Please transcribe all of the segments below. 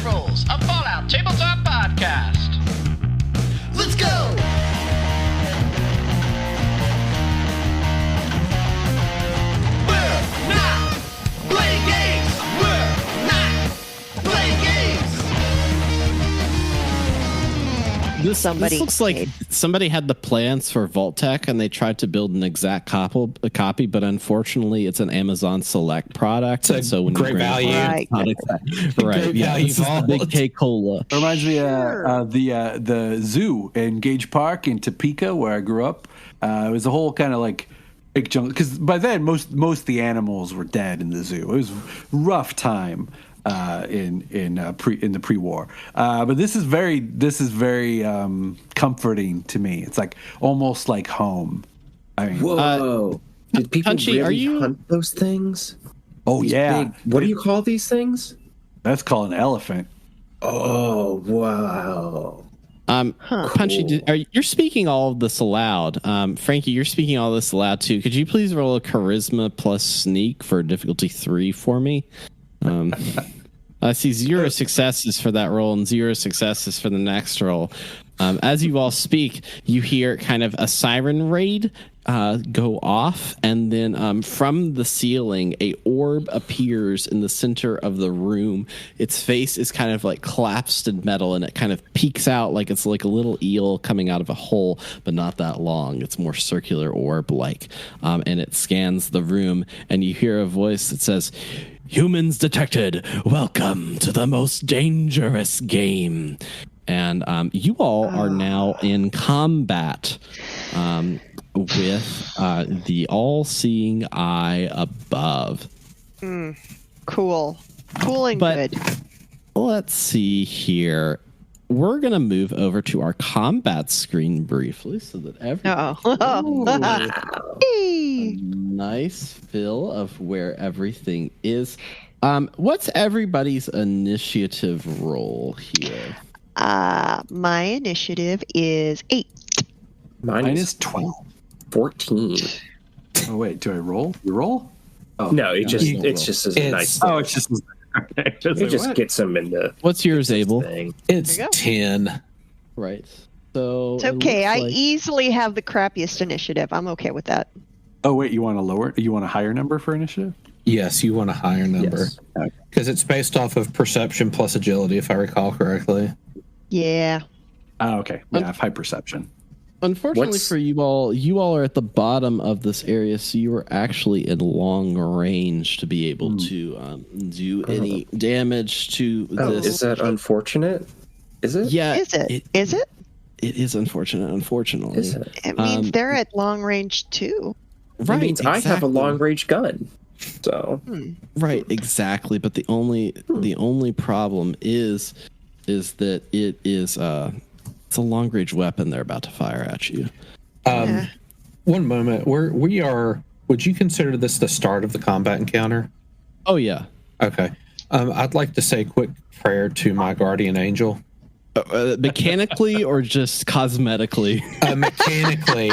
Combat Rules, a Fallout tabletop podcast. Let's go! We're not playing games! We're not playing games! This looks like somebody had the plans for Vault-Tec and they tried to build an exact copy, but unfortunately it's an Amazon Select product. It's so when great value. Right, yeah, this is the big K-Cola. Reminds me of the zoo in Gage Park in Topeka where I grew up. It was a whole kind of like big jungle, because by then most of the animals were dead in the zoo. It was a rough time. In the pre-war, but this is very comforting to me. It's like almost like home. I mean, whoa! Did people Punchy, really hunt those things? Oh these yeah. What do you call these things? That's called an elephant. Oh wow! Punchy, you're speaking all of this aloud. Frankie, you're speaking all this aloud too. Could you please roll a charisma plus sneak for difficulty 3 for me? I see 0 successes for that roll and 0 successes for the next roll. As you all speak, you hear kind of a siren raid go off, and then from the ceiling, a orb appears in the center of the room. Its face is kind of like collapsed in metal, and it kind of peeks out like it's like a little eel coming out of a hole, but not that long. It's more circular orb-like, and it scans the room, and you hear a voice that says, "Humans detected. Welcome to the most dangerous game." And you all are now in combat with the all-seeing eye above. Cool and but good. Let's see here. We're going to move over to our combat screen briefly so that a nice feel of where everything is. What's everybody's initiative roll here? My initiative is 8. Mine is 12. 14. Oh wait, do I roll? You roll? Oh, no, it's just a nice thing. Oh, it's just. It just gets them into. What's yours, Abel? It's 10. Right. So It's okay. I easily have the crappiest initiative. I'm okay with that. Oh wait, you want a lower? You want a higher number for initiative? Yes, you want a higher number because it's based off of perception plus agility, if I recall correctly. Yeah. Oh, okay. Yeah, I have high perception. Unfortunately for you all are at the bottom of this area, so you are actually in long range to be able to do any damage to this. Is that unfortunate? Is it? Yeah. Is it? Is it? It is unfortunate, unfortunately. Is it? It means they're at long range too. Right. It means I have a long range gun. So. Right, exactly. But the only problem is that it is it's a long range weapon they're about to fire at you. One moment. We are. Would you consider this the start of the combat encounter? Oh yeah. Okay. I'd like to say a quick prayer to my guardian angel. Mechanically or just cosmetically? Mechanically,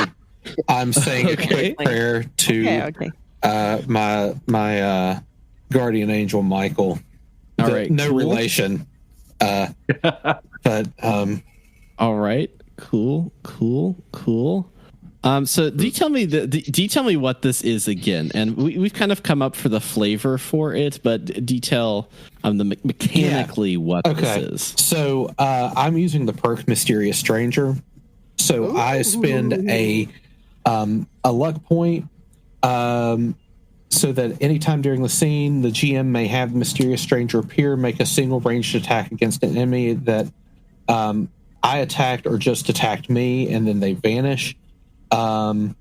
I'm saying a quick prayer to my guardian angel Michael. All right. No relation. But all right. Cool. So do you tell me what this is again? And we've kind of come up for the flavor for it, but detail mechanically what this is. So I'm using the perk Mysterious Stranger. So I spend a luck point so that anytime during the scene, the GM may have the Mysterious Stranger appear, make a single ranged attack against an enemy that I attacked or just attacked me, and then they vanish. But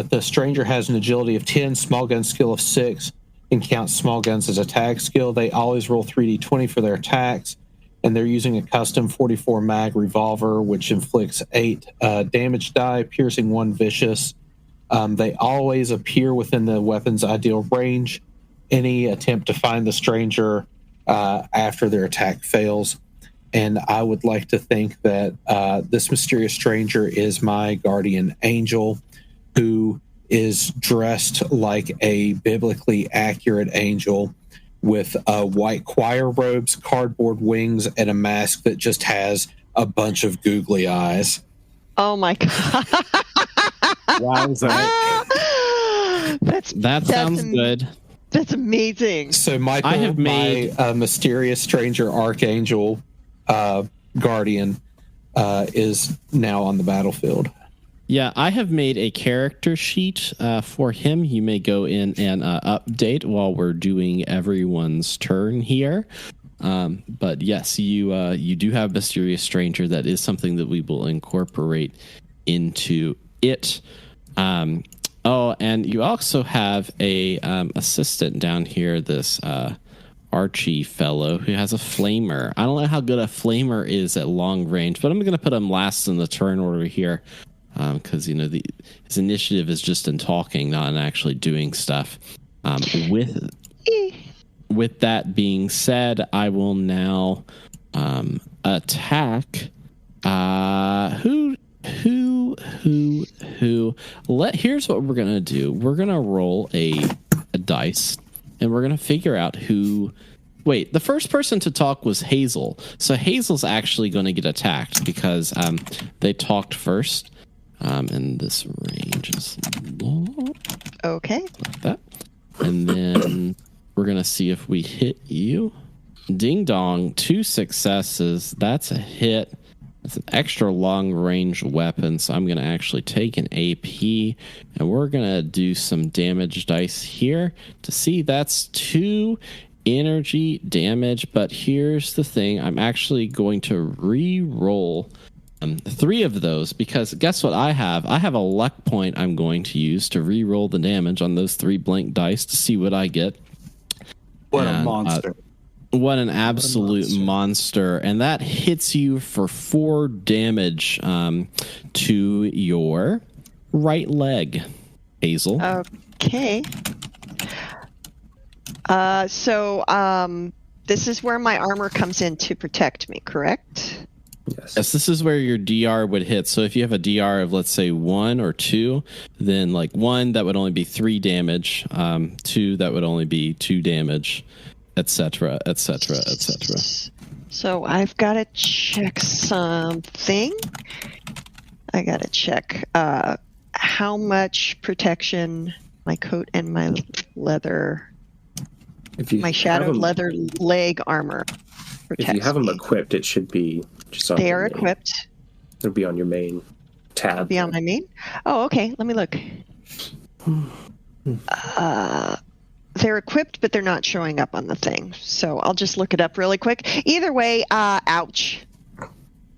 the stranger has an agility of 10, small gun skill of 6, and counts small guns as attack skill. They always roll 3d20 for their attacks, and they're using a custom 44 mag revolver, which inflicts 8 damage die, piercing 1 vicious. They always appear within the weapon's ideal range. Any attempt to find the stranger after their attack fails. And I would like to think that this mysterious stranger is my guardian angel, who is dressed like a biblically accurate angel with white choir robes, cardboard wings, and a mask that just has a bunch of googly eyes. Oh my god! Wow, that sounds good. That's amazing. So Michael, I have made my mysterious stranger archangel guardian is now on the battlefield. Yeah, I have made a character sheet for him. You may go in and update while we're doing everyone's turn here. But yes, you do have Mysterious Stranger. That is something that we will incorporate into it. Oh, and you also have a assistant down here, this Archie fellow who has a flamer. I don't know how good a flamer is at long range, but I'm going to put him last in the turn order here. Because his initiative is just in talking, not in actually doing stuff. With that being said, I will now attack. Here's what we're gonna do. We're gonna roll a dice, and we're gonna figure out who. Wait, the first person to talk was Hazel, so Hazel's actually going to get attacked because they talked first. And this range is okay. Like that. And then we're going to see if we hit you. Ding dong, 2 successes. That's a hit. That's an extra long range weapon. So I'm going to actually take an AP and we're going to do some damage dice here to see that's 2 energy damage. But here's the thing. I'm actually going to re-roll 3 of those because guess what I have? I have a luck point I'm going to use to re-roll the damage on those 3 blank dice to see what I get. What a monster. What an absolute monster. And that hits you for 4 damage to your right leg, Hazel. Okay. So this is where my armor comes in to protect me, correct? Yes, this is where your DR would hit. So if you have a DR of, let's say, 1 or 2, then like 1, that would only be 3 damage. 2, that would only be 2 damage, etc., etc., etc. So I've got to check something. I got to check how much protection my coat and my leather, my shadowed leather leg armor protects. If you have them me. equipped, it should be just on They your are main. equipped. It'll be on your main tab. Be on my main? Oh, okay. Let me look. They're equipped, but they're not showing up on the thing. So I'll just look it up really quick. Either way, ouch.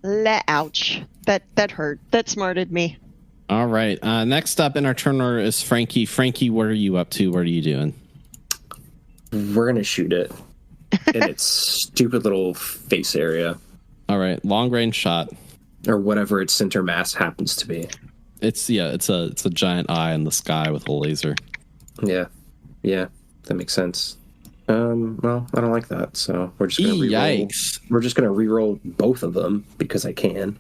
Ouch. That hurt. That smarted me. All right. Next up in our turn order is Frankie. Frankie, what are you up to? What are you doing? We're going to shoot it in its stupid little face area. All right. Long range shot. Or whatever its center mass happens to be. It's a giant eye in the sky with a laser. Yeah, that makes sense. Well, I don't like that, so we're just gonna re-roll. Yikes! We're just gonna re-roll both of them because I can.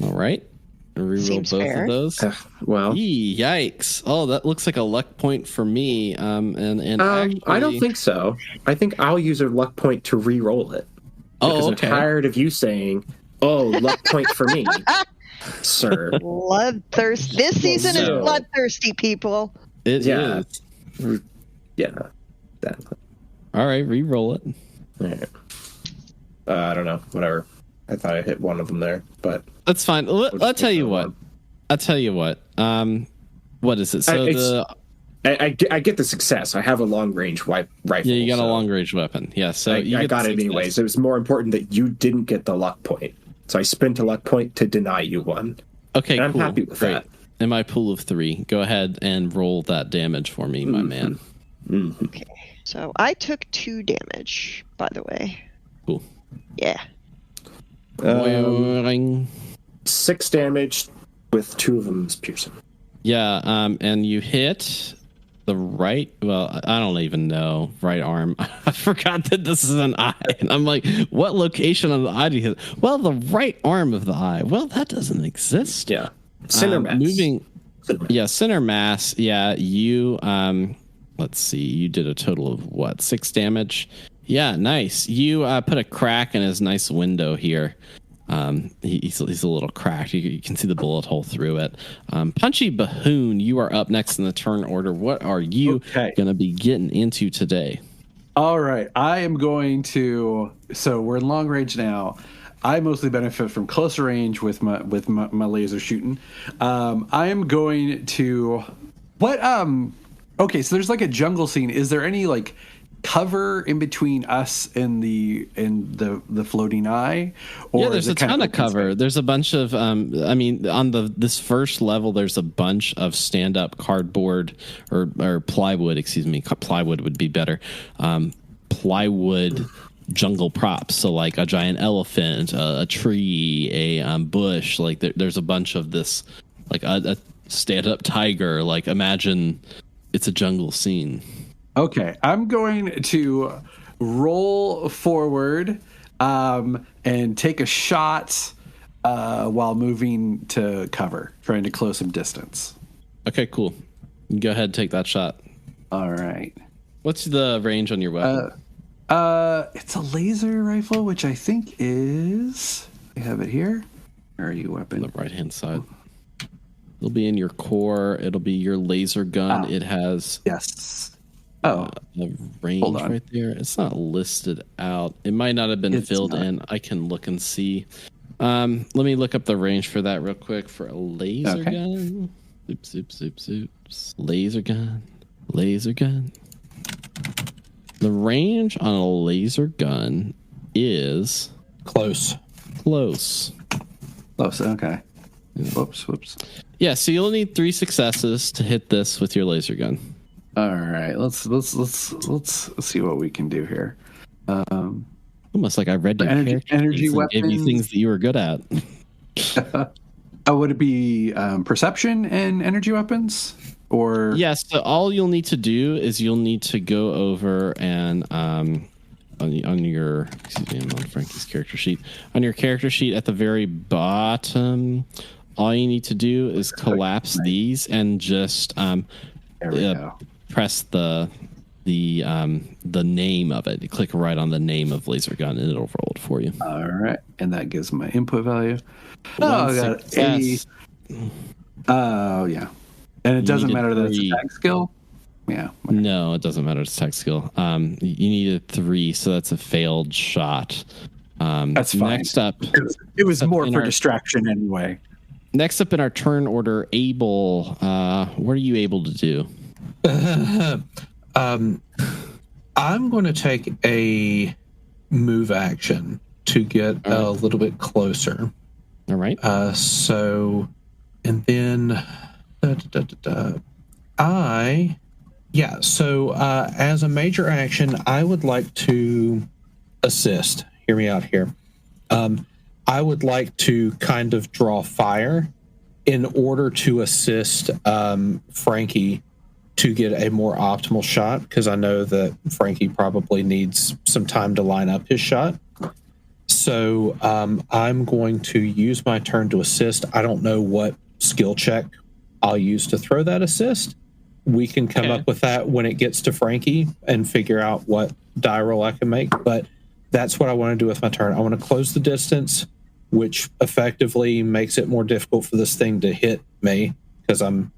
All right, re-roll Seems both fair. of those. Well, Yikes! Oh, that looks like a luck point for me. Actually, I don't think so. I think I'll use a luck point to re-roll it. Because okay. I'm tired of you saying, "Oh, luck point for me." Sir. Bloodthirst. This season is bloodthirsty, people. It Yeah. is. Yeah, exactly. All right, re-roll it. All right. I don't know. Whatever. I thought I hit one of them there, but That's fine. I'll tell you what. I'll tell you what. What is it? So I get the success. I have a long range rifle. Yeah, you got a long range weapon. Yeah, so I got it anyways. It was more important that you didn't get the luck point, so I spent a luck point to deny you one. Okay, and I'm cool. happy with Great. that. In my pool of 3, go ahead and roll that damage for me, my man. Mm-hmm. Okay. So I took 2 damage, by the way. Cool. Yeah. 6 damage with 2 of them is piercing. Yeah, and you hit the right, well, I don't even know, right arm. I forgot that this is an eye. And I'm like, what location on the eye do you hit? Well, the right arm of the eye. Well, that doesn't exist. Yeah. Center mass. Center mass. Yeah, you let's see. You did a total of what? 6 damage. Yeah, nice. You put a crack in his nice window here. He's a little cracked. You can see the bullet hole through it. Punchy Bahoon, you are up next in the turn order. What are you going to be getting into today? All right. I am going to. So we're in long range now. I mostly benefit from closer range with my laser shooting. I am going to. What? Okay. So there's like a jungle scene. Is there any like cover in between us and the floating eye? Or yeah, there's a ton of cover. There's a bunch of on this first level there's a bunch of stand-up cardboard or plywood, excuse me. Plywood would be better. Plywood jungle props, so like a giant elephant, a tree, a bush. Like there's a bunch of this, like a stand-up tiger. Like imagine it's a jungle scene. Okay, I'm going to roll forward and take a shot while moving to cover, trying to close some distance. Okay, cool. Go ahead and take that shot. All right. What's the range on your weapon? It's a laser rifle, which I think is... I have it here. Where are you, weapon? On the right-hand side. It'll be in your core. It'll be your laser gun. It has... Yes. a range right there. It's not listed out. It might not have been filled in. I can look and see. Let me look up the range for that real quick for a laser gun. Oops. Laser gun. The range on a laser gun is Close. Okay. Whoops. Yeah, so you'll need 3 successes to hit this with your laser gun. All right, let's see what we can do here. Almost like I read your energy weapons. Gave you things that you were good at. Would it be perception and energy weapons, or yes? So all you'll need to do is you'll need to go over and on your I'm on Frankie's character sheet. On your character sheet at the very bottom, all you need to do is collapse these and just press the name of it. You click right on the name of laser gun and it'll roll it for you. All right, and that gives my input value. I got 80. Oh yeah, and it doesn't matter that it's a tag skill. Yeah. No, it doesn't matter. It's tech skill. You needed 3, so that's a failed shot. That's fine. Next up, it was more for distraction anyway. Next up in our turn order, Abel. What are you able to do? I'm going to take a move action to get a little bit closer. All right. So, and then So as a major action, I would like to assist. Hear me out here. I would like to kind of draw fire in order to assist Frankie to get a more optimal shot, because I know that Frankie probably needs some time to line up his shot. So I'm going to use my turn to assist. I don't know what skill check I'll use to throw that assist. We can come up with that when it gets to Frankie and figure out what die roll I can make. But that's what I want to do with my turn. I want to close the distance, which effectively makes it more difficult for this thing to hit me because I'm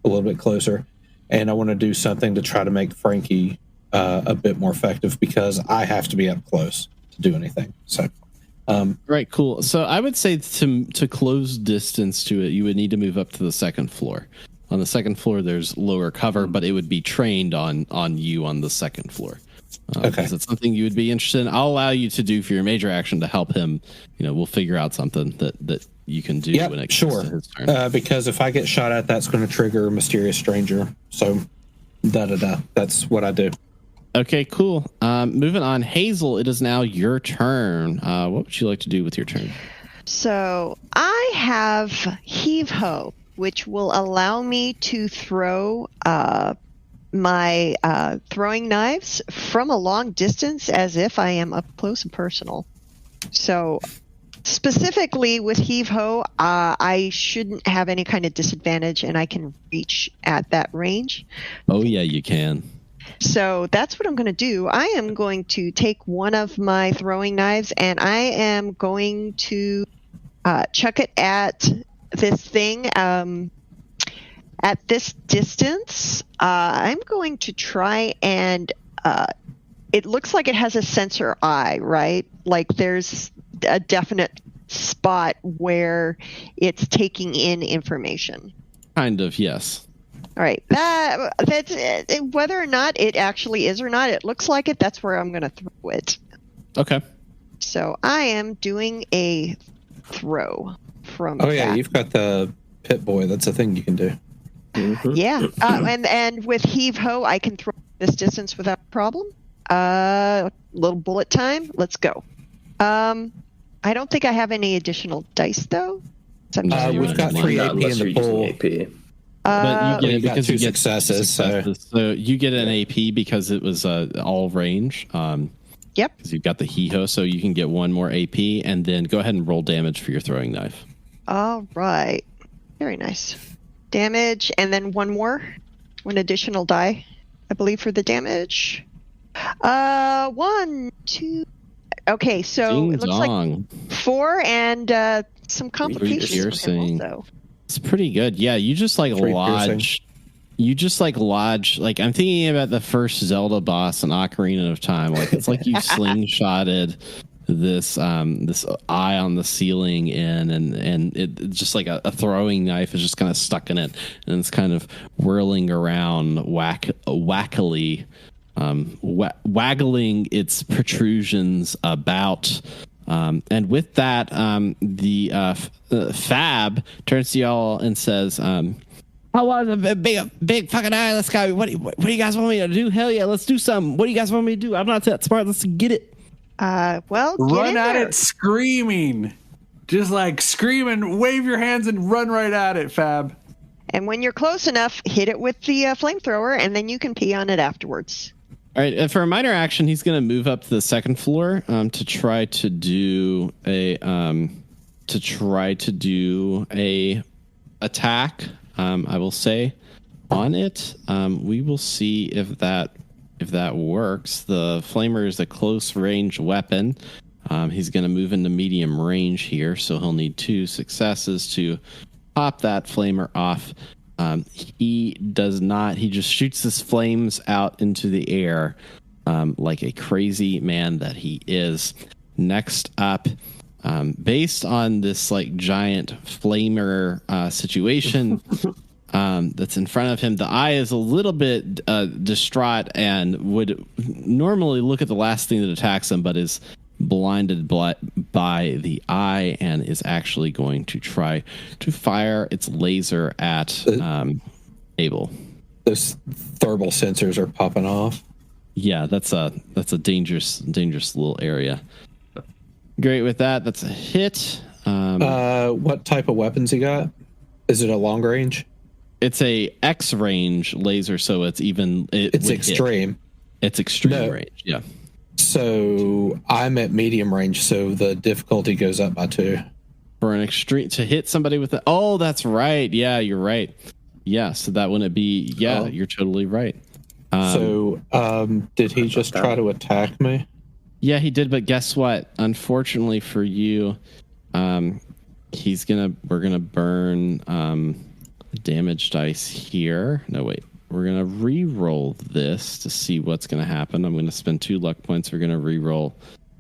a little bit closer. And I want to do something to try to make Frankie a bit more effective because I have to be up close to do anything. So, right, cool. So I would say to close distance to it, you would need to move up to the second floor. On the second floor, there's lower cover, but it would be trained on you on the second floor. Okay. Is it something you would be interested in? I'll allow you to do for your major action to help him. We'll figure out something that you can do when it comes to his turn. Because if I get shot at, that's going to trigger Mysterious Stranger. So, that's what I do. Okay, cool. Moving on. Hazel, it is now your turn. What would you like to do with your turn? So I have Heave Ho, which will allow me to throw my throwing knives from a long distance as if I am up close and personal. So specifically with Heave Ho, I shouldn't have any kind of disadvantage and I can reach at that range. Oh, yeah, you can. So that's what I'm going to do. I am going to take one of my throwing knives and I am going to chuck it at this thing. At this distance, I'm going to try and it looks like it has a sensor eye, right? Like there's a definite spot where it's taking in information. Kind of, yes. All right. That's whether or not it actually is or not, it looks like it. That's where I'm going to throw it. Okay. So I am doing a throw from. Oh yeah, that. you've got the Pit Boy. That's a thing you can do. Mm-hmm. Yeah, and with heave ho, I can throw this distance without problem. Little bullet time. Let's go. I don't think I have any additional dice though. So I'm just We've got 3 AP in Unless the you're using pool. AP. But you get it you got because 2 you get successes, So you get an AP because it was all range. Yep. Because you've got the hee-ho, so you can get 1 more AP, and then go ahead and roll damage for your throwing knife. All right. Very nice. Damage, and then 1 additional die, I believe, for the damage. 1, 2. Okay, so Ding it looks dong. like 4 and some complications for him piercing. also. It's pretty good. Yeah, you just like 3 lodge. You just like lodge. Like I'm thinking about the first Zelda boss in Ocarina of Time. Like it's like you slingshotted this this eye on the ceiling in, and it's just like a throwing knife is just kind of stuck in it, and it's kind of whirling around wackily. Waggling its protrusions about. And with that, the Fab turns to y'all and says, "I want a big fucking eye. Let's go. What do you guys want me to do? Hell yeah, let's do something. What do you guys want me to do? I'm not that smart. Let's get it." Well, get Run in at there. it screaming. Just like screaming, wave your hands and run right at it, Fab. And when you're close enough, hit it with the flamethrower, and then you can pee on it afterwards. All right. For a minor action, he's going to move up to the second floor to try to do a attack. I will say on it. We will see if that works. The flamer is a close range weapon. He's going to move into medium range here, so he'll need 2 successes to pop that flamer off. He does not. He just shoots his flames out into the air like a crazy man that he is. Next up, based on this like giant flamer situation that's in front of him, the eye is a little bit distraught and would normally look at the last thing that attacks him, but is blinded by the eye and is actually going to try to fire its laser at Abel. Those thermal sensors are popping off. Yeah, that's a dangerous little area. Great with that. That's a hit. What type of weapons he got? Is it a long range? It's a X range laser, so it's even. It's extreme. It's extreme No. range. Yeah. So I'm at medium range, so the difficulty goes up by 2. For an extreme to hit somebody with oh, that's right. Yeah, you're right. Yeah, so that wouldn't be. Yeah, you're totally right. Did he just try to attack me? Yeah, he did. But guess what? Unfortunately for you, we're gonna burn the damage dice here. No, wait. We're gonna re-roll this to see what's gonna happen. I'm gonna spend 2 luck points. We're gonna re-roll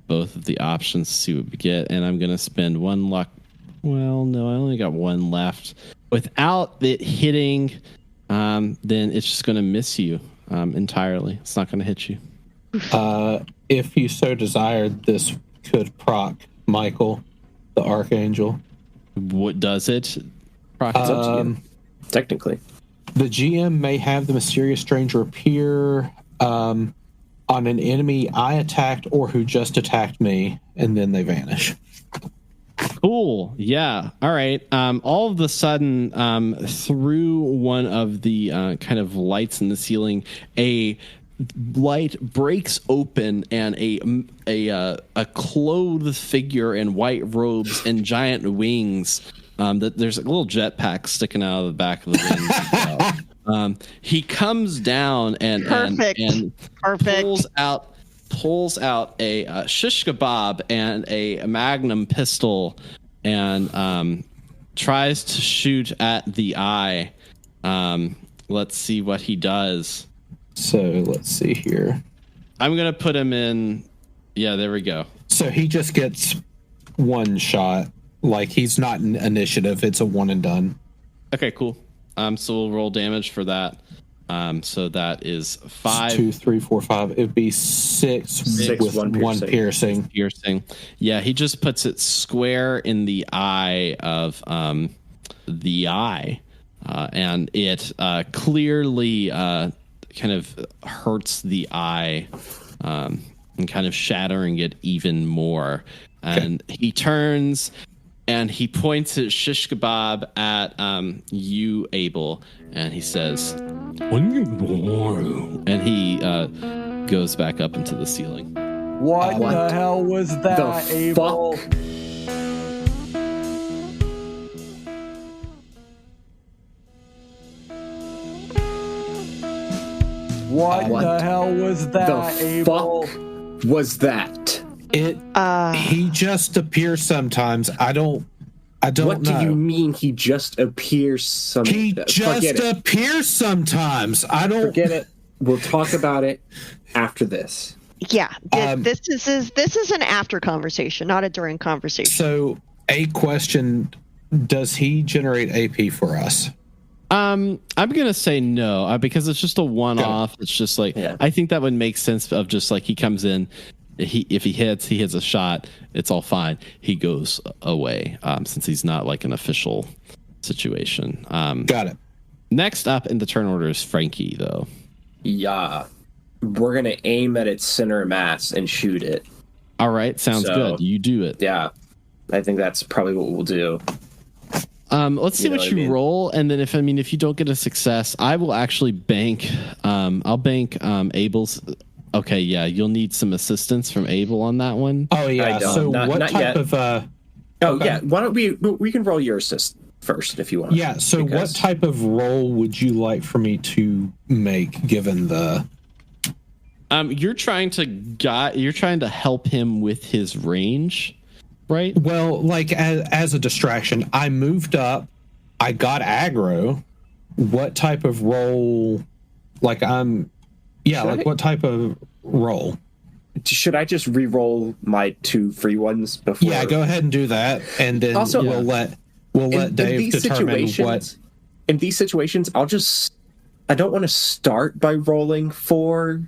both of the options to see what we get, and I'm gonna spend 1 luck. Well, no, I only got 1 left. Without it hitting, then it's just gonna miss you entirely. It's not gonna hit you. If you so desired, this could proc Michael, the Archangel. What does it? Proc, it's up to you. Technically. The GM may have the mysterious stranger appear on an enemy I attacked or who just attacked me, and then they vanish. Cool. Yeah. All right. All of a sudden, through one of the kind of lights in the ceiling, a light breaks open, and a clothed figure in white robes and giant wings. That there's a little jetpack sticking out of the back of the wings. He comes down and Perfect. pulls out a shish kebab and a magnum pistol and tries to shoot at the eye. Let's see what he does. So let's see here. I'm gonna put him in. Yeah, there we go. So he just gets one shot. Like, he's not in initiative. It's a one and done. Okay, cool. So we'll roll damage for that. So that is 5. 2, 3, 4, 5. It'd be 6 with one piercing. Yeah, he just puts it square in the eye of the eye, and it clearly kind of hurts the eye, and kind of shattering it even more. And he turns and he points his shish kebab at you, Abel, and he says, and he goes back up into the ceiling. What the hell was that, Abel? Fuck? What the hell was that, The Abel? fuck was that? He just appears sometimes. I don't What know. do you mean he just appears He just appears sometimes. I don't Forget it. We'll talk about it after this. Yeah, this is an after conversation, not a during conversation. So, a question: does he generate AP for us? I'm gonna say no, because it's just a one-off. It's just like, I think that would make sense of just like he comes in, if he hits a shot, it's all fine. He goes away, since he's not like an official situation. Got it. Next up in the turn order is Frankie, though. Yeah. We're going to aim at its center mass and shoot it. All right, sounds good. You do it. Yeah. I think that's probably what we'll do. Let's see what you roll, and then if you don't get a success, I will actually bank. I'll bank Abel's. Okay, yeah, you'll need some assistance from Abel on that one. Oh yeah. So what type of? Yeah. Why don't we can roll your assist first if you want. Yeah. So what type of roll would you like for me to make, given the? You're trying to help him with his range. Right. Well, like as a distraction, I moved up. I got aggro. What type of roll? Like what type of roll? Should I just re-roll my 2 free ones before? Yeah, go ahead and do that, and then also, we'll let Dave determine what. In these situations, I don't want to start by rolling 4,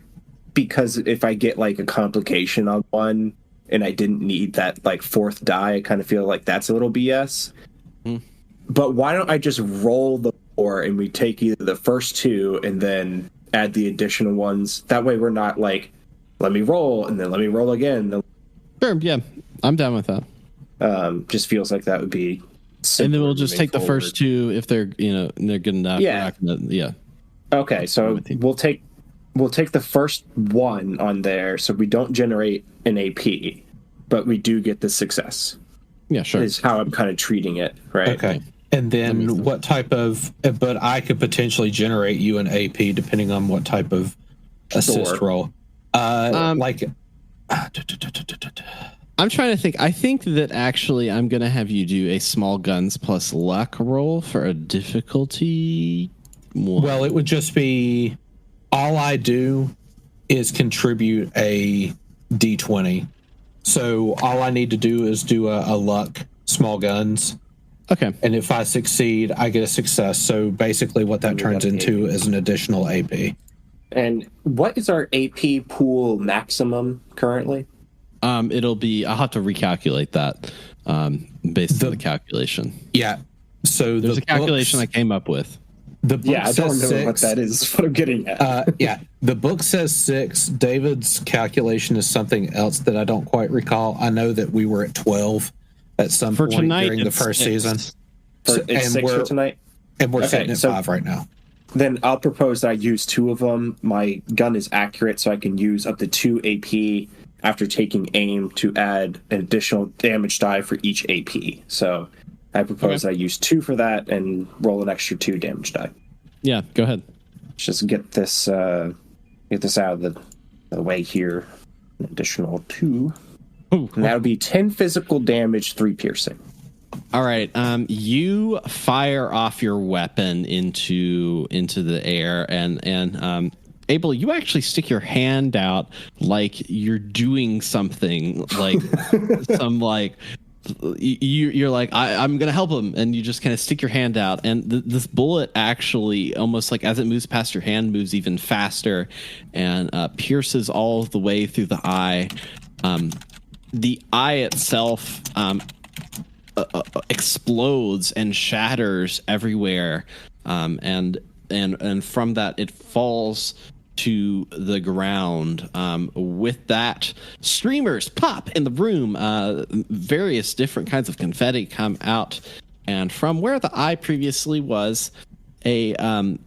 because if I get like a complication on one, and I didn't need that like 4th die, I kind of feel like that's a little BS. But why don't I just roll the 4 and we take either the first 2 and then add the additional ones? That way we're not like, let me roll and then let me roll again. Sure, yeah. I'm down with that. Just feels like that would be simpler. And then we'll just take the first 2 if they're they're good enough. Yeah. Okay, so we'll take the first 1 on there, so we don't generate an AP, but we do get the success. Yeah, sure. Is how I'm kind of treating it, right? Okay. And then what type of? But I could potentially generate you an AP depending on what type of assist roll. I'm trying to think. I think that actually I'm going to have you do a small guns plus luck roll for a difficulty 1. Well, it would just be. All I do is contribute a D20. So all I need to do is do a luck small guns. Okay. And if I succeed, I get a success. So basically what that turns into is an additional AP. And what is our AP pool maximum currently? It'll be, I'll have to recalculate that based on the calculation. Yeah. So there's a calculation I came up with. The book I don't know 6, what that is. What I'm getting at. Yeah, the book says 6. David's calculation is something else that I don't quite recall. I know that we were at 12 at some point during the first season. It's 6 for tonight, and we're sitting at 5 right now. Then I'll propose that I use 2 of them. My gun is accurate, so I can use up to 2 AP after taking aim to add an additional damage die for each AP. So I propose I use 2 for that and roll an extra 2 damage die. Yeah, go ahead. Just get this out of the way here. An additional 2. Ooh. And that would be 10 physical damage, 3 piercing. All right. You fire off your weapon into the air, and Abel, you actually stick your hand out like you're doing something, like some like you're like I'm gonna help him, and you just kind of stick your hand out, and this bullet actually almost like as it moves past your hand moves even faster, and pierces all the way through the eye. The eye itself explodes and shatters everywhere, and from that it falls to the ground. With that, streamers pop in the room. Various different kinds of confetti come out, and from where the eye previously was, a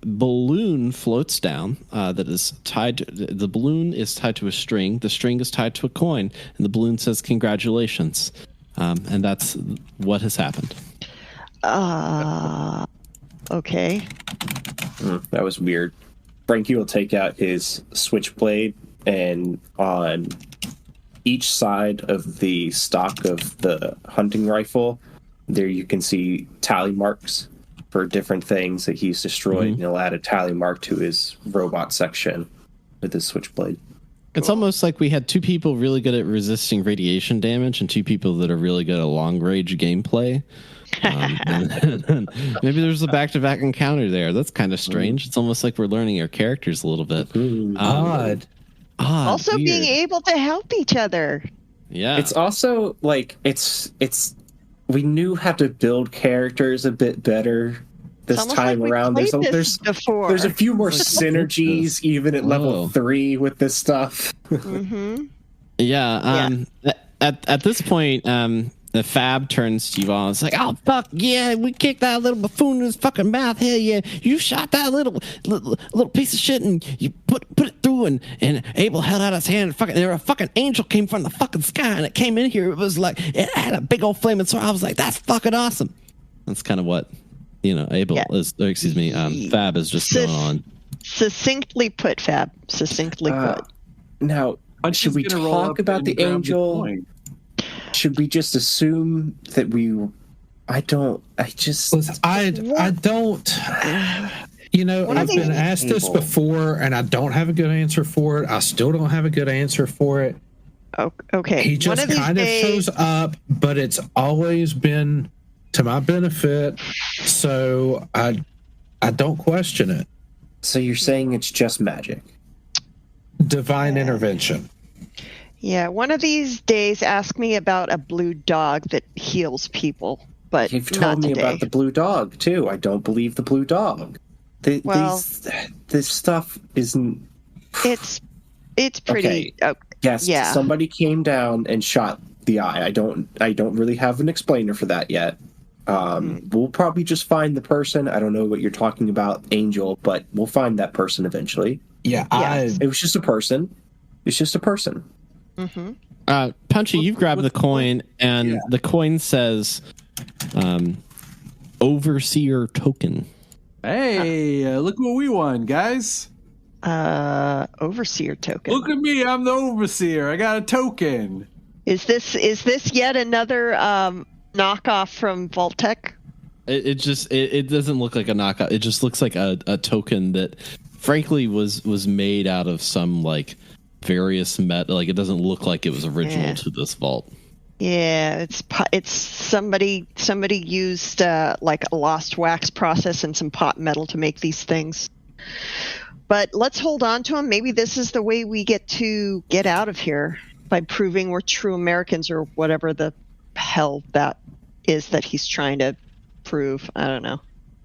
balloon floats down that is tied to, the balloon is tied to a string, the string is tied to a coin, and the balloon says congratulations. And that's what has happened. Okay. That was weird. Frankie will take out his switchblade, and on each side of the stock of the hunting rifle, there you can see tally marks for different things that he's destroyed. And he'll add a tally mark to his robot section with his switchblade. It's almost like we had 2 people really good at resisting radiation damage and 2 people that are really good at long range gameplay. And maybe there's a back-to-back encounter there. That's kind of strange. It's almost like we're learning our characters a little bit. Odd. Also weird. being able to help each other. Yeah. It's also like it's we knew how to build characters a bit better this It's almost time like we around. played There's this before. there's a few more synergies even at level Whoa. 3 with this stuff. Yeah. At this point, the Fab turns to you all and it's like, oh, fuck, yeah, we kicked that little buffoon in his fucking mouth. Hell yeah, you shot that little piece of shit and you put it through, and Abel held out his hand and fucking, there a fucking angel came from the fucking sky and it came in here. It was like, it had a big old flaming sword. I was like, that's fucking awesome. That's kind of what, Abel is, or excuse me, Fab is just going on. Succinctly put, Fab. Succinctly put. Now, should we talk about the angel? Should we just assume that I don't. I've been asked this before, and I don't have a good answer for it. I still don't have a good answer for it. Okay. He just kind of shows up, but it's always been to my benefit, so I don't question it. So you're saying it's just magic? Divine intervention. Yeah, one of these days ask me about a blue dog that heals people, but You've not told me today. about the blue dog, too. I don't believe the blue dog. This stuff isn't... It's pretty... Okay. Yes, yeah. Somebody came down and shot the eye. I don't really have an explainer for that yet. We'll probably just find the person. I don't know what you're talking about, Angel, but we'll find that person eventually. Yeah, It was just a person. It's just a person. Punchy, you've grabbed the coin, and the coin says Overseer Token. Hey, look what we won, guys. Overseer token. Look at me, I'm the overseer. I got a token. Is this yet another knockoff from Vault-Tec? It doesn't look like a knockout. It just looks like a token that, frankly, was made out of some like various metal. Like, it doesn't look like it was original to this vault. Yeah, it's somebody used like a lost wax process and some pot metal to make these things. But let's hold on to them. Maybe this is the way we get out of here, by proving we're true Americans, or whatever the hell that is that he's trying to prove. I don't know.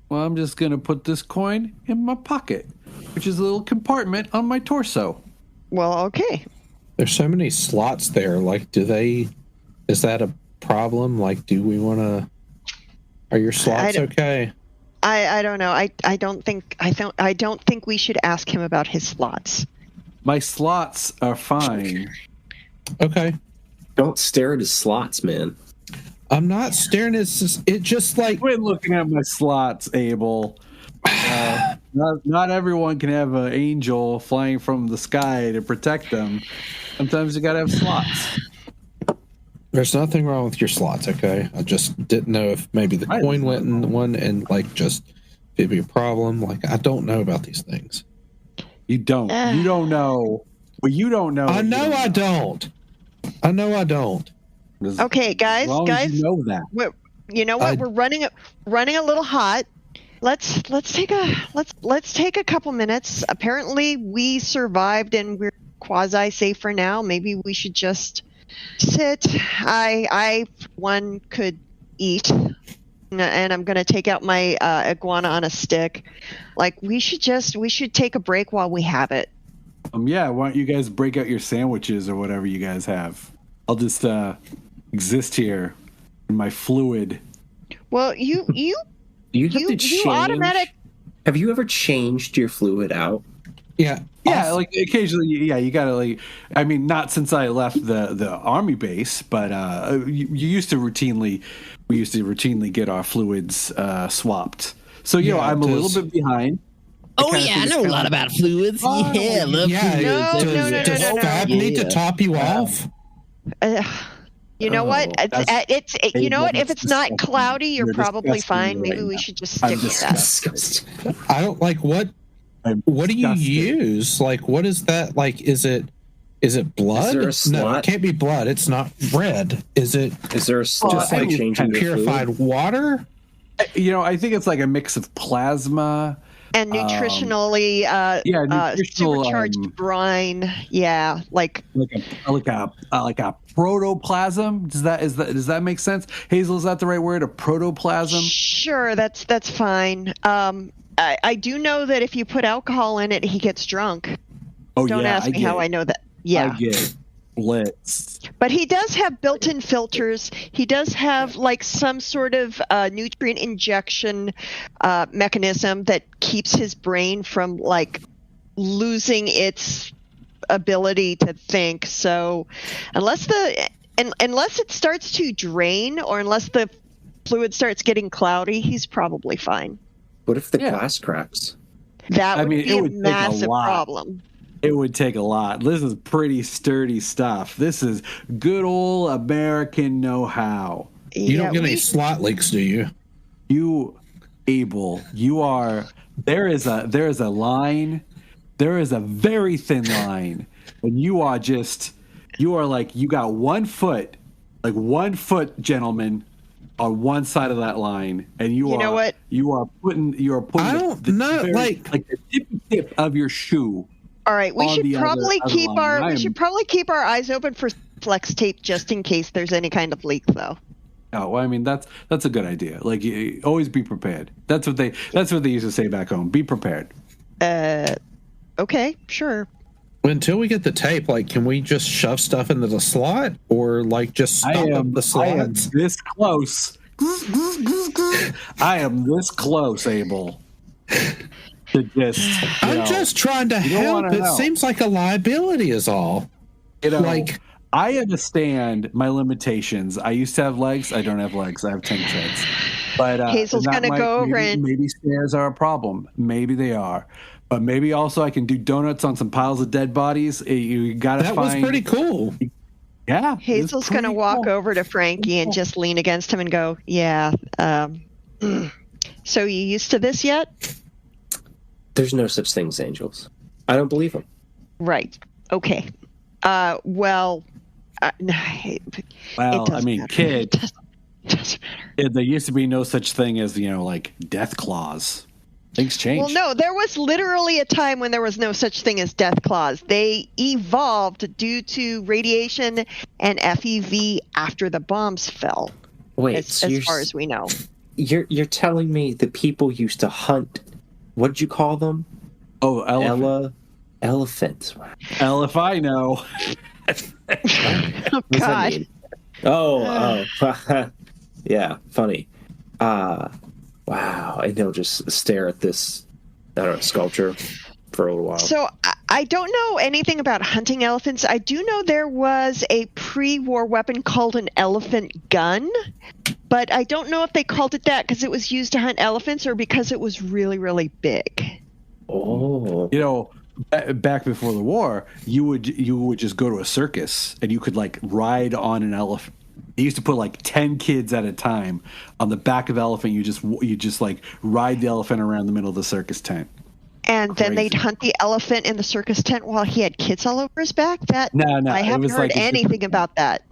Well, I'm just going to put this coin in my pocket, which is a little compartment on my torso. Well, okay. There's so many slots there. Like, is that a problem? Like, do we want to, are your slots okay? I don't know. I don't think we should ask him about his slots. My slots are fine. Okay. Don't stare at his slots, man. I'm not staring at it. Just like, Quit looking at my slots, Abel. not everyone can have an angel flying from the sky to protect them. Sometimes you gotta have slots. There's nothing wrong with your slots, okay? I just didn't know if maybe the coin went in one and like just it'd be a problem. Like I don't know about these things. You don't know. Well, you don't know. I know I don't. I know I don't. Okay, guys, As long as you know that. You know what? We're running a little hot. Let's take a couple minutes. Apparently, we survived and we're quasi safe for now. Maybe we should just sit. I one could eat, and I'm gonna take out my iguana on a stick. Like we should take a break while we have it. Yeah. Why don't you guys break out your sandwiches or whatever you guys have? I'll just exist here in my fluid. Well, you have to change. automatic. Have you ever changed your fluid out? Yeah. Yeah, like occasionally, you gotta like. I mean, not since I left the army base, but we used to routinely get our fluids swapped. So I'm a little bit behind. Oh yeah, I know a lot about fluids. Yeah, I love fluids. Does Fab need to top you off? You know what? You know what? If it's not cloudy, you're probably fine. Maybe we should just stick with that. I don't like what. What do you use? Like, what is that? Like, is it blood? Is there a no, it can't be blood. It's not red. Is it? Is there a slot just like changing purified water? I think it's like a mix of plasma and nutritionally supercharged brine. Yeah, like a protoplasm. Does that make sense? Hazel, is that the right word? A protoplasm? Sure, that's fine. I do know that if you put alcohol in it, he gets drunk. Oh, Don't ask me how I know that. Yeah. I get blitz. But he does have built-in filters. He does have like some sort of nutrient injection mechanism that keeps his brain from like losing its ability to think. So unless it starts to drain or unless the fluid starts getting cloudy, he's probably fine. What if the glass cracks? That would be a massive problem. It would take a lot. This is pretty sturdy stuff. This is good old American know-how. You don't get any slot leaks, do you? You, Abel, you are. There is a line. There is a very thin line, and you are like you got 1 foot, like 1 foot, gentlemen, on one side of that line, and you are putting I don't know, like the tippy tip of your shoe. All right, we should probably keep our eyes open for flex tape just in case there's any kind of leak, though. Oh, well, I mean that's a good idea. Like you always be prepared. That's what they used to say back home. Be prepared. Okay, sure. Until we get the tape, like, can we just shove stuff into the slot or like just stop up the slots? I am this close. I am this close, Abel. I'm just trying to help. It seems like a liability is all. Like I understand my limitations. I used to have legs. I don't have legs. I have 10 treads. But Hazel's going to go over and maybe stairs are a problem. Maybe they are. But maybe also I can do donuts on some piles of dead bodies. You got to find. That was pretty cool. Yeah. Hazel's going to walk over to Frankie and just lean against him and go, "Yeah. So you used to this yet?" There's no such thing as angels. I don't believe them. Right. Okay. Well, I mean, matter. kid. It doesn't matter. There used to be no such thing as like death claws. Things change. Well, no, there was literally a time when there was no such thing as death claws. They evolved due to radiation and FEV after the bombs fell. Wait, as far as we know. You're telling me the people used to hunt. What did you call them? Oh, elephants. If I know. Oh God. Oh, yeah, funny. Wow, and they'll just stare at this, sculpture for a little while. So I don't know anything about hunting elephants. I do know there was a pre-war weapon called an elephant gun, but I don't know if they called it that because it was used to hunt elephants or because it was really, really big. Oh. You know, back before the war, you would just go to a circus and you could like ride on an elephant. They used to put like 10 kids at a time on the back of elephant. You just like ride the elephant around the middle of the circus tent. And then they'd Crazy. hunt the elephant in the circus tent while he had kids all over his back. No, I it haven't was heard like- anything about that.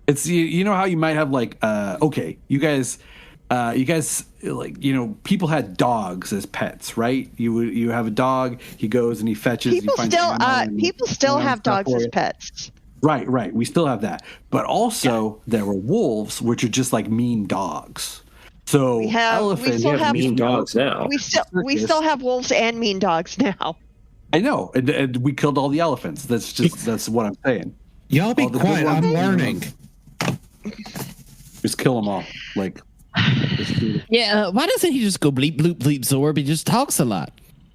It's you know how you might have like okay, you guys like, you know, people had dogs as pets, right? You have a dog, he goes and he fetches. People he finds still ammo and, people still you know, have stuff dogs for as it. pets. Right. We still have that, but also there were wolves, which are just like mean dogs. So We elephants, still have Mean dogs now. We still have wolves and mean dogs now. I know, and we killed all the elephants. That's what I'm saying. Y'all be All the good quiet. ones. I'm learning. Just kill them all. Like, Yeah, why doesn't he just go bleep bloop bleep Zorb? He just talks a lot.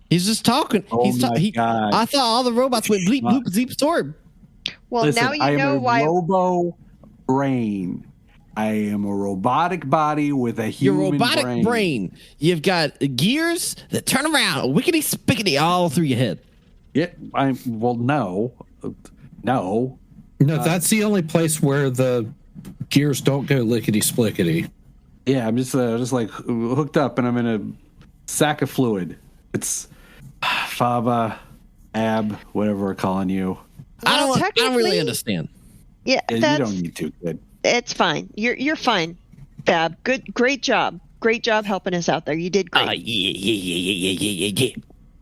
He's just talking. Oh my God. I thought all the robots went bleep bloop bleep Zorb. Well, listen, now you I am know a why. robo brain. I am a robotic body with a Your human robotic brain. You've got gears that turn around, wickety spickety, all through your head. Yeah, no. No, that's the only place where the gears don't go lickety splickety. Yeah, I'm just like hooked up, and I'm in a sack of fluid. It's Faba, Ab, whatever we're calling you. I don't really technically- understand. Yeah, Yeah, you that's don't need to. Good. it's fine. You're fine, Fab. Great job helping us out there. You did great. Yeah.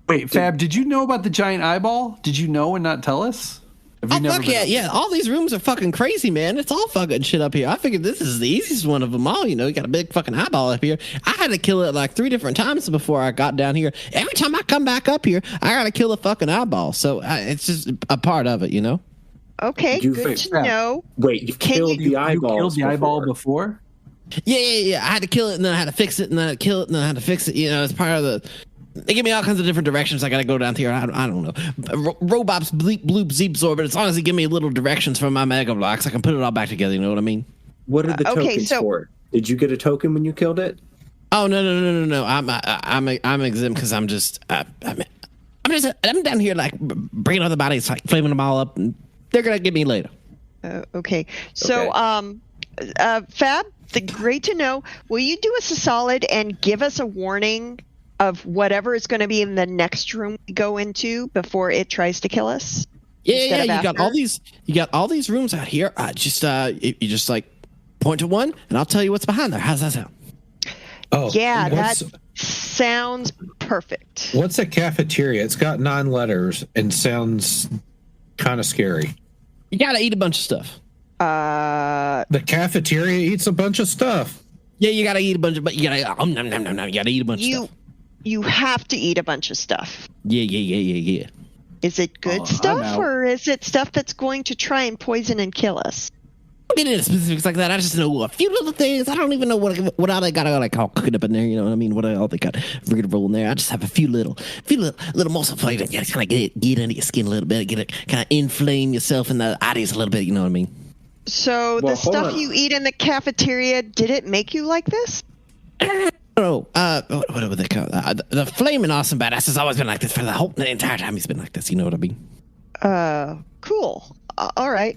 Wait, Fab, did you know about the giant eyeball? Did you know and not tell us? Have you Oh, never fuck been yeah, up yeah. All these rooms are fucking crazy, man. It's all fucking shit up here. I figured this is the easiest one of them all. You know, you got a big fucking eyeball up here. I had to kill it like 3 different times before I got down here. Every time I come back up here, I gotta kill a fucking eyeball. So it's just a part of it, you know? Okay, You- good wait, to Fab. know. Wait, you've Can killed you- the eyeballs. You killed the eyeball before. before? Yeah. I had to kill it, and then I had to fix it, and then I had to kill it, and then I had to fix it. You know, it's part of the. They give me all kinds of different directions. I got to go down here. I don't know. Robots bleep bloop zeep zor, but as long as they give me little directions from my mega blocks, I can put it all back together. You know what I mean? What are the Okay, tokens so- for? Did you get a token when you killed it? Oh no! I'm exempt because I'm just I'm down here like bringing other bodies, like flaming them all up, and they're gonna get me later. Okay, so Fab, great to know. Will you do us a solid and give us a warning of whatever is going to be in the next room we go into before it tries to kill us? Yeah. of You got after? all these rooms out here. You just like point to one, and I'll tell you what's behind there. How's that sound? Oh, Yeah, what's, that sounds perfect. what's a cafeteria? It's got 9 letters and sounds kind of scary. You gotta eat a bunch of stuff. The cafeteria eats a bunch of stuff. Yeah, you gotta eat a bunch of, but you gotta you gotta eat a bunch of stuff. You have to eat a bunch of stuff. Yeah. Is it good I'm stuff, out. or is it stuff that's going to try and poison and kill us? Don't get into specifics like that. I just know a few little things. I don't even know what all they got like all cooking up in there. You know what I mean? What all they got roll in there. I just have a few little muscle flavor. You gotta kind of get under your skin a little bit. Get it, kind of inflame yourself in the ideas a little bit. You know what I mean? So Well, the hold stuff on. you eat in the cafeteria, did it make you like this? Oh, what would they call it? The flaming awesome badass has always been like this for the entire time he's been like this. You know what I mean? Cool. All right.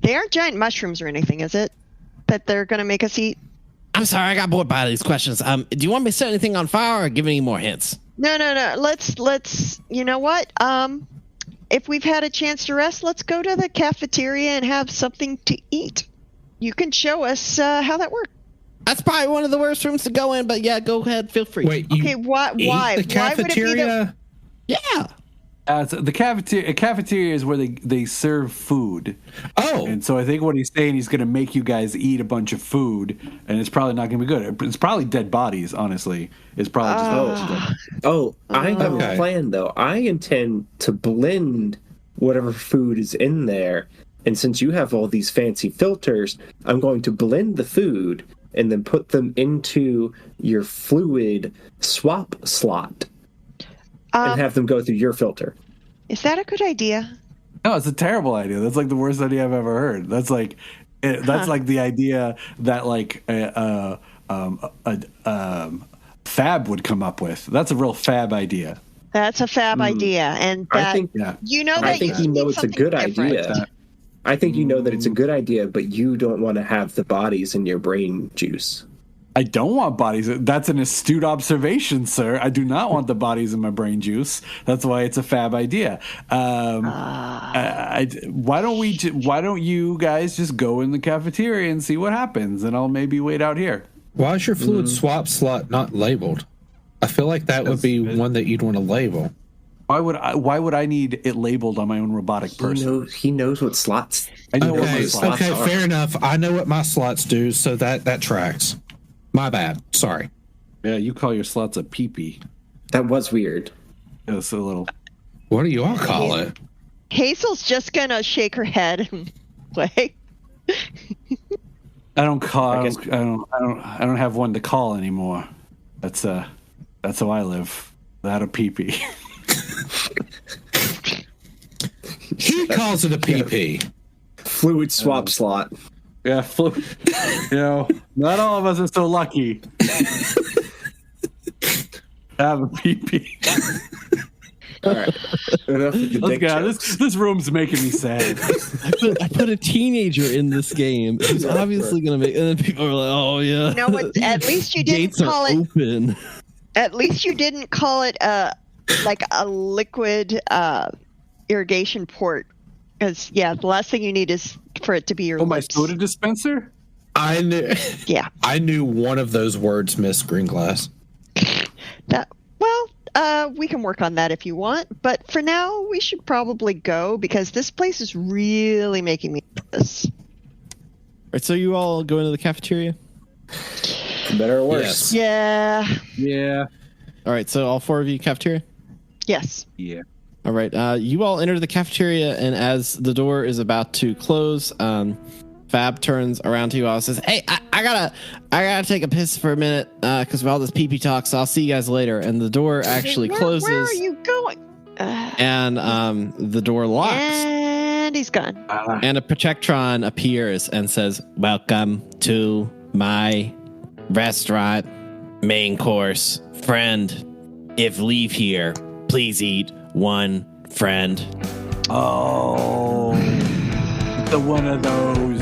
They aren't giant mushrooms or anything, is it? That they're going to make us eat? I'm sorry, I got bored by these questions. Do you want me to set anything on fire or give any more hints? No. Let's. You know what? If we've had a chance to rest, let's go to the cafeteria and have something to eat. You can show us how that works. That's probably one of the worst rooms to go in, but yeah, go ahead, feel free. Wait, you Okay, why? eat Why? the Why would it be the? cafeteria? Yeah. So the cafeteria is where they serve food. Oh, And so I think what he's saying, he's going to make you guys eat a bunch of food, and it's probably not going to be good. It's probably dead bodies, honestly. It's probably just a bunch of dead. Oh, I have Okay. a plan though. I intend to blend whatever food is in there. And since you have all these fancy filters, I'm going to blend the food and then put them into your fluid swap slot and have them go through your filter. Is that a good idea? No, it's a terrible idea. That's like the worst idea I've ever heard. That's like that's like the idea that like Fab would come up with. That's a real Fab idea. That's a fab idea, and that I think you know that I think you know it's a something good different. idea. I think you know that it's a good idea, but you don't want to have the bodies in your brain juice. I don't want bodies. That's an astute observation, sir. I do not want the bodies in my brain juice. That's why it's a Fab idea. Why don't you guys just go in the cafeteria and see what happens, and I'll maybe wait out here. Why is your fluid swap slot not labeled? I feel like that would be one that you'd want to label. Why would I need it labeled on my own robotic person? He knows what slots. I know what Okay, my slots are. fair enough. I know what my slots do, so that tracks. My bad. Sorry. Yeah, you call your slots a pee-pee. That was weird. It's a little. What do you all call it? Hazel's just gonna shake her head and play. I don't have one to call anymore. That's how I live. Without a pee-pee. He calls it a PP. Fluid swap slot. Yeah, not all of us are so lucky. Have a pee-pee. All right. Enough with the Let's dick go. jokes. This room's making me sad. I put a teenager in this game who's obviously going to make, and then people are like, "Oh yeah." You know what? At least you didn't Gates call are it. open. At least you didn't call it like a liquid irrigation port. Because the last thing you need is for it to be your. Oh, my lips. soda dispenser? I knew. Yeah. I knew one of those words, Miss Greenglass. We can work on that if you want, but for now we should probably go because this place is really making me nervous. All right, so you all go into the cafeteria? Better or worse. Yes. Yeah. Yeah. All right, so all four of you cafeteria? Yes. Yeah. All right, you all enter the cafeteria, and as the door is about to close, Fab turns around to you all and says, "Hey, I gotta take a piss for a minute because of all this pee-pee talk. So I'll see you guys later." And the door actually closes. Where are you going? And the door locks. And he's gone. And a Protectron appears and says, "Welcome to my restaurant. Main course. Friend, if leave here, please eat one friend." Oh. The one of those.